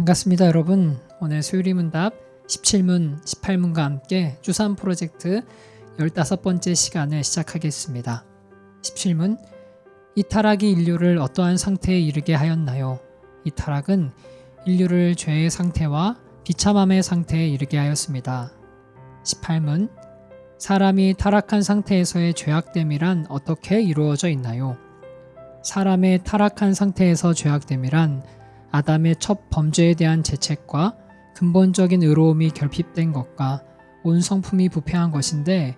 반갑습니다 여러분. 오늘 수요리 문답 17문 18문과 함께 주산 프로젝트 15번째 시간을 시작하겠습니다. 17문, 이 타락이 인류를 어떠한 상태에 이르게 하였나요? 이 타락은 인류를 죄의 상태와 비참함의 상태에 이르게 하였습니다. 18문, 사람이 타락한 상태에서의 죄악됨이란 어떻게 이루어져 있나요? 사람의 타락한 상태에서 죄악됨이란 아담의 첫 범죄에 대한 죄책과 근본적인 의로움이 결핍된 것과 온 성품이 부패한 것인데,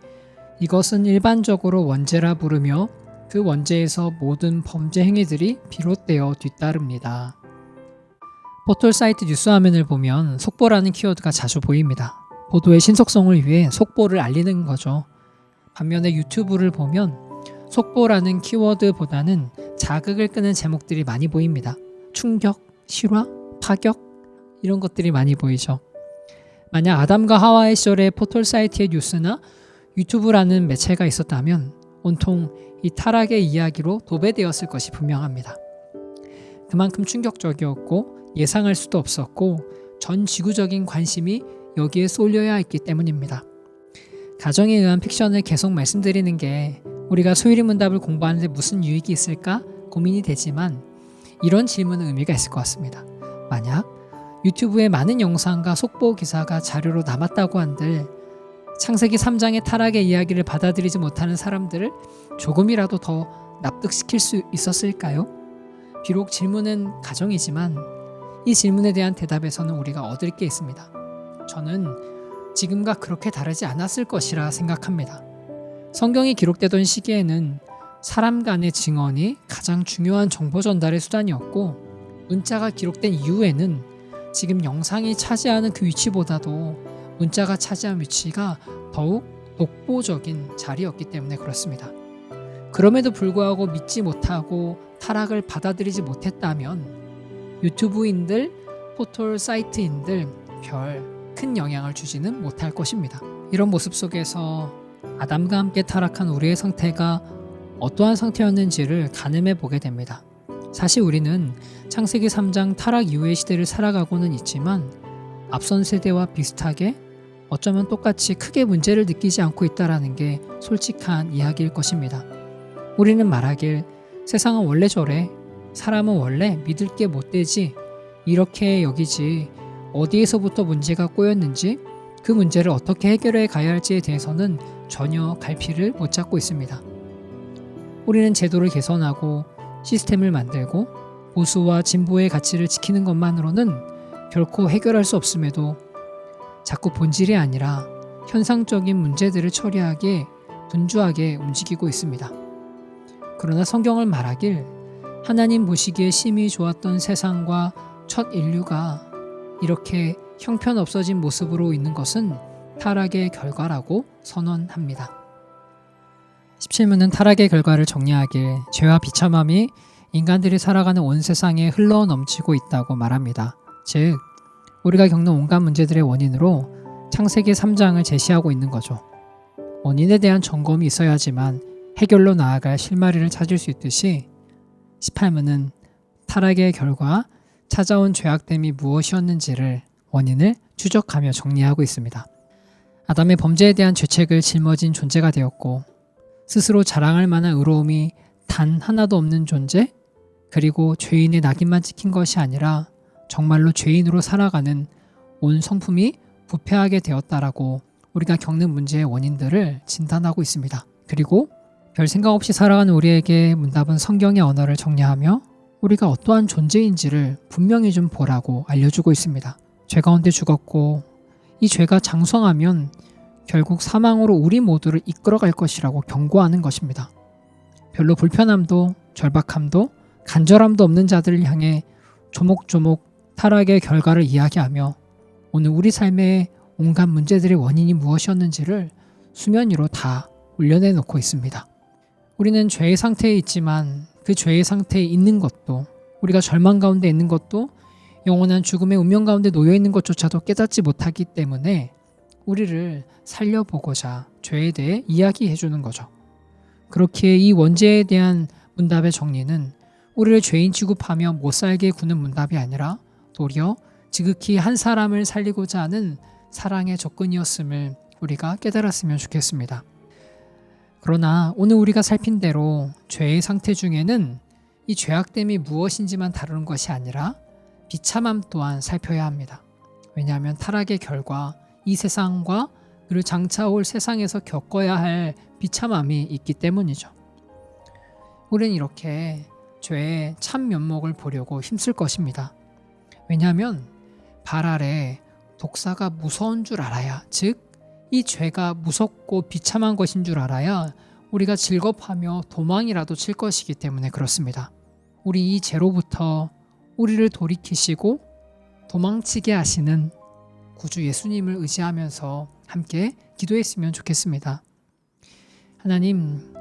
이것은 일반적으로 원죄라 부르며 그 원죄에서 모든 범죄 행위들이 비롯되어 뒤따릅니다. 포털 사이트 뉴스 화면을 보면 속보라는 키워드가 자주 보입니다. 보도의 신속성을 위해 속보를 알리는 거죠. 반면에 유튜브를 보면 속보라는 키워드보다는 자극을 끄는 제목들이 많이 보입니다. 충격, 실화, 파격 이런 것들이 많이 보이죠. 만약 아담과 하와의 시절에 포털 사이트의 뉴스나 유튜브라는 매체가 있었다면 온통 이 타락의 이야기로 도배되었을 것이 분명합니다. 그만큼 충격적이었고 예상할 수도 없었고 전 지구적인 관심이 여기에 쏠려야 했기 때문입니다. 가정에 의한 픽션을 계속 말씀드리는 게 우리가 소유리 문답을 공부하는데 무슨 유익이 있을까 고민이 되지만, 이런 질문은 의미가 있을 것 같습니다. 만약 유튜브에 많은 영상과 속보 기사가 자료로 남았다고 한들 창세기 3장의 타락의 이야기를 받아들이지 못하는 사람들을 조금이라도 더 납득시킬 수 있었을까요? 비록 질문은 가정이지만 이 질문에 대한 대답에서는 우리가 얻을 게 있습니다. 저는 지금과 그렇게 다르지 않았을 것이라 생각합니다. 성경이 기록되던 시기에는 사람 간의 증언이 가장 중요한 정보 전달의 수단이었고, 문자가 기록된 이후에는 지금 영상이 차지하는 그 위치보다도 문자가 차지한 위치가 더욱 독보적인 자리였기 때문에 그렇습니다. 그럼에도 불구하고 믿지 못하고 타락을 받아들이지 못했다면 유튜브인들, 포털 사이트인들 별 큰 영향을 주지는 못할 것입니다. 이런 모습 속에서 아담과 함께 타락한 우리의 상태가 어떠한 상태였는지를 가늠해 보게 됩니다. 사실 우리는 창세기 3장 타락 이후의 시대를 살아가고는 있지만 앞선 세대와 비슷하게 어쩌면 똑같이 크게 문제를 느끼지 않고 있다는 게 솔직한 이야기일 것입니다. 우리는 말하길 세상은 원래 저래, 사람은 원래 믿을 게 못되지 이렇게 여기지, 어디에서부터 문제가 꼬였는지 그 문제를 어떻게 해결해 가야 할지에 대해서는 전혀 갈피를 못 잡고 있습니다. 우리는 제도를 개선하고 시스템을 만들고 보수와 진보의 가치를 지키는 것만으로는 결코 해결할 수 없음에도 자꾸 본질이 아니라 현상적인 문제들을 처리하기에 분주하게 움직이고 있습니다. 그러나 성경을 말하길 하나님 보시기에 심히 좋았던 세상과 첫 인류가 이렇게 형편없어진 모습으로 있는 것은 타락의 결과라고 선언합니다. 17문은 타락의 결과를 정리하길 죄와 비참함이 인간들이 살아가는 온 세상에 흘러 넘치고 있다고 말합니다. 즉, 우리가 겪는 온갖 문제들의 원인으로 창세기 3장을 제시하고 있는 거죠. 원인에 대한 점검이 있어야지만 해결로 나아갈 실마리를 찾을 수 있듯이 18문은 타락의 결과, 찾아온 죄악됨이 무엇이었는지를 원인을 추적하며 정리하고 있습니다. 아담의 범죄에 대한 죄책을 짊어진 존재가 되었고, 스스로 자랑할 만한 의로움이 단 하나도 없는 존재, 그리고 죄인의 낙인만 찍힌 것이 아니라 정말로 죄인으로 살아가는 온 성품이 부패하게 되었다라고 우리가 겪는 문제의 원인들을 진단하고 있습니다. 그리고 별 생각 없이 살아가는 우리에게 문답은 성경의 언어를 정리하며 우리가 어떠한 존재인지를 분명히 좀 보라고 알려주고 있습니다. 죄 가운데 죽었고 이 죄가 장성하면 결국 사망으로 우리 모두를 이끌어갈 것이라고 경고하는 것입니다. 별로 불편함도 절박함도 간절함도 없는 자들을 향해 조목조목 타락의 결과를 이야기하며 오늘 우리 삶의 온갖 문제들의 원인이 무엇이었는지를 수면 위로 다 올려내놓고 있습니다. 우리는 죄의 상태에 있지만 그 죄의 상태에 있는 것도, 우리가 절망 가운데 있는 것도, 영원한 죽음의 운명 가운데 놓여있는 것조차도 깨닫지 못하기 때문에 우리를 살려보고자 죄에 대해 이야기해 주는 거죠. 그렇기에 이 원죄에 대한 문답의 정리는 우리를 죄인 취급하며 못살게 구는 문답이 아니라 도리어 지극히 한 사람을 살리고자 하는 사랑의 접근이었음을 우리가 깨달았으면 좋겠습니다. 그러나 오늘 우리가 살핀 대로 죄의 상태 중에는 이 죄악됨이 무엇인지만 다루는 것이 아니라 비참함 또한 살펴야 합니다. 왜냐하면 타락의 결과 이 세상과 그리고 장차 올 세상에서 겪어야 할 비참함이 있기 때문이죠. 우리는 이렇게 죄의 참 면목을 보려고 힘쓸 것입니다. 왜냐하면 발 아래 독사가 무서운 줄 알아야, 즉 이 죄가 무섭고 비참한 것인 줄 알아야 우리가 즐겁하며 도망이라도 칠 것이기 때문에 그렇습니다. 우리 이 죄로부터 우리를 돌이키시고 도망치게 하시는 구주 예수님을 의지하면서 함께 기도했으면 좋겠습니다. 하나님,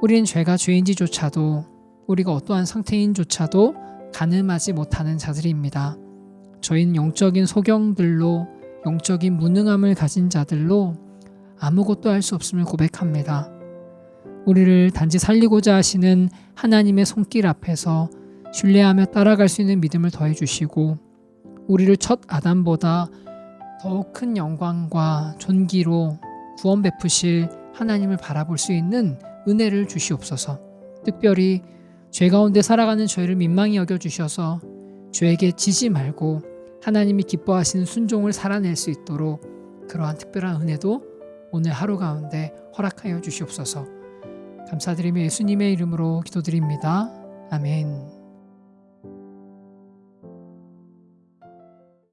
우린 죄가 죄인지조차도 우리가 어떠한 상태인조차도 가늠하지 못하는 자들입니다. 저희는 영적인 소경들로, 영적인 무능함을 가진 자들로 아무것도 할 수 없음을 고백합니다. 우리를 단지 살리고자 하시는 하나님의 손길 앞에서 신뢰하며 따라갈 수 있는 믿음을 더해주시고 우리를 첫 아담보다 더욱 큰 영광과 존귀로 구원 베푸실 하나님을 바라볼 수 있는 은혜를 주시옵소서. 특별히 죄 가운데 살아가는 저희를 민망히 여겨주셔서 죄에게 지지 말고 하나님이 기뻐하시는 순종을 살아낼 수 있도록 그러한 특별한 은혜도 오늘 하루 가운데 허락하여 주시옵소서. 감사드리며 예수님의 이름으로 기도드립니다. 아멘.